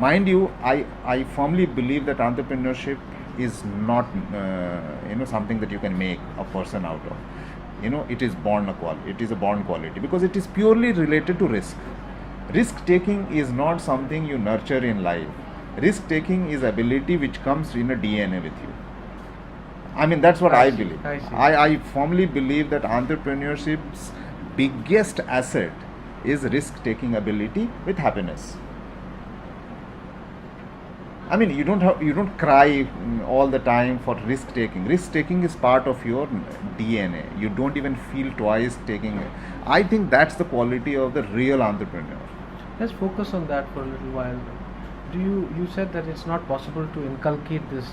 mind you, I firmly believe that entrepreneurship is not something that you can make a person out of. It is born a quality, it is a born quality, because it is purely related to risk. Risk taking is not something you nurture in life. Risk taking is ability which comes in a DNA with you. I mean, that's what I believe. I see. I firmly believe that entrepreneurship's biggest asset is risk taking ability with happiness. I mean, you don't cry all the time for risk taking. Risk taking is part of your DNA. You don't even feel twice taking it. I think that's the quality of the real entrepreneur. Let's focus on that for a little while. You said that it's not possible to inculcate this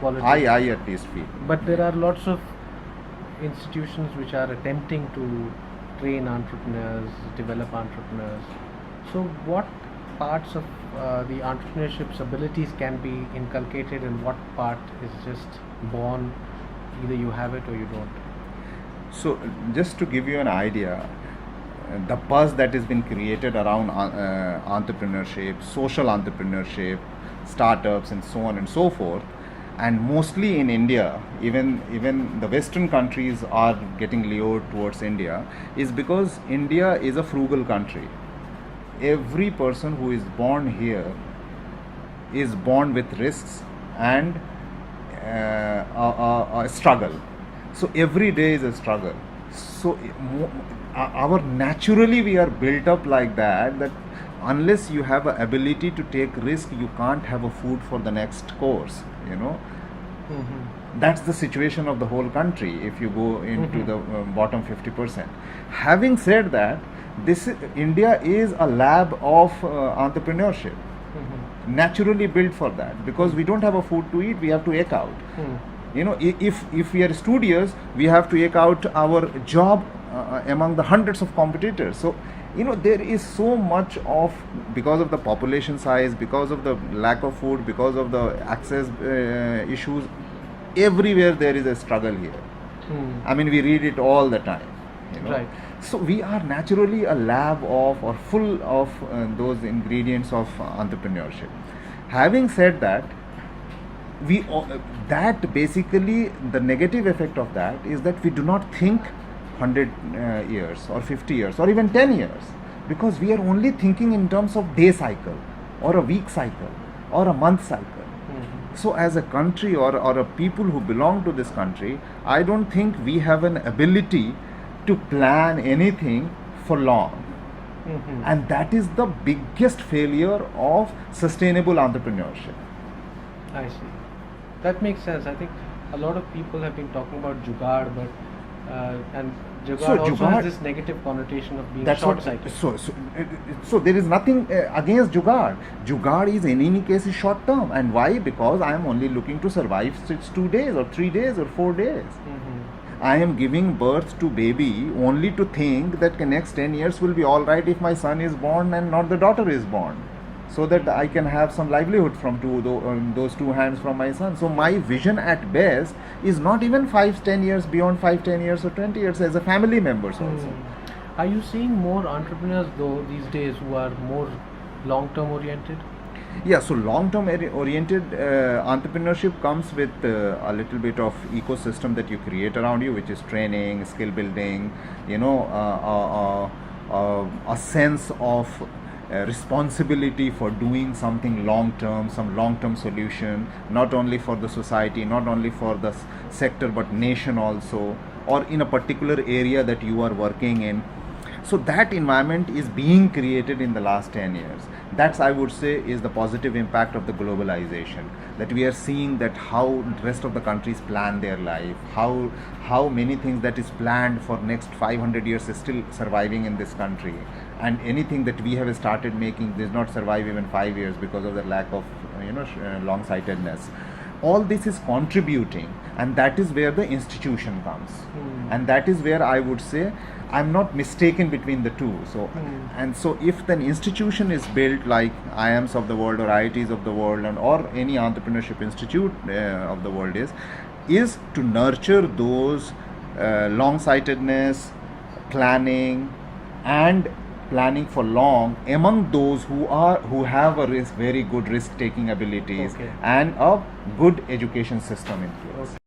quality. I at least feel. But there are lots of institutions which are attempting to train entrepreneurs, develop entrepreneurs. So what parts of the entrepreneurship's abilities can be inculcated, and what part is just born, either you have it or you don't? So, just to give you an idea, the buzz that has been created around entrepreneurship, social entrepreneurship, startups, and so on and so forth, and mostly in India, even the Western countries are getting lured towards India, is because India is a frugal country. Every person who is born here is born with risks and a struggle. So every day is a struggle. So our naturally we are built up like that unless you have a ability to take risk, you can't have a food for the next course. That's the situation of the whole country if you go into the bottom 50%. Having said that, India is a lab of entrepreneurship, naturally built for that, because we don't have a food to eat, we have to eke out. If we are studious, we have to eke out our job among the hundreds of competitors. So there is so much of, because of the population size, because of the lack of food, because of the access issues, everywhere there is a struggle here. I mean, we read it all the time. Right. So we are naturally a lab of, or full of those ingredients of entrepreneurship. Having said that, that basically the negative effect of that is that we do not think 100 years or 50 years or even 10 years, because we are only thinking in terms of day cycle or a week cycle or a month cycle. So as a country or a people who belong to this country, I don't think we have an ability to plan anything for long. And that is the biggest failure of sustainable entrepreneurship. I see. That makes sense. I think a lot of people have been talking about jugaad, but and jugaad also has this negative connotation of being short-sighted. So there is nothing against jugaad. Jugaad is in any case is short term. And why? Because I am only looking to survive 2 days or 3 days or 4 days. I am giving birth to baby only to think that the next 10 years will be all right if my son is born and not the daughter is born, so that I can have some livelihood from those two hands from my son. So my vision at best is not even 5-10 years, beyond 5-10 years or 20 years as a family members also. Are you seeing more entrepreneurs though these days who are more long-term oriented? Yeah, so long-term oriented entrepreneurship comes with a little bit of ecosystem that you create around you, which is training, skill building, a sense of responsibility for doing something long-term, some long-term solution, not only for the society, not only for the sector, but nation also, or in a particular area that you are working in. So that environment is being created in the last 10 years. That's, I would say, is the positive impact of the globalization, that we are seeing that how the rest of the countries plan their life, how many things that is planned for next 500 years is still surviving in this country, and anything that we have started making does not survive even 5 years because of the lack of long-sightedness. All this is contributing, and that is where the institution comes. And that is where I would say I'm not mistaken between the two. So and so if the institution is built like IIMs of the world or IITs of the world, or any entrepreneurship institute of the world is to nurture those long-sightedness, planning, and planning for long among those who have a very good risk taking abilities Okay. and a good education system in place. Okay.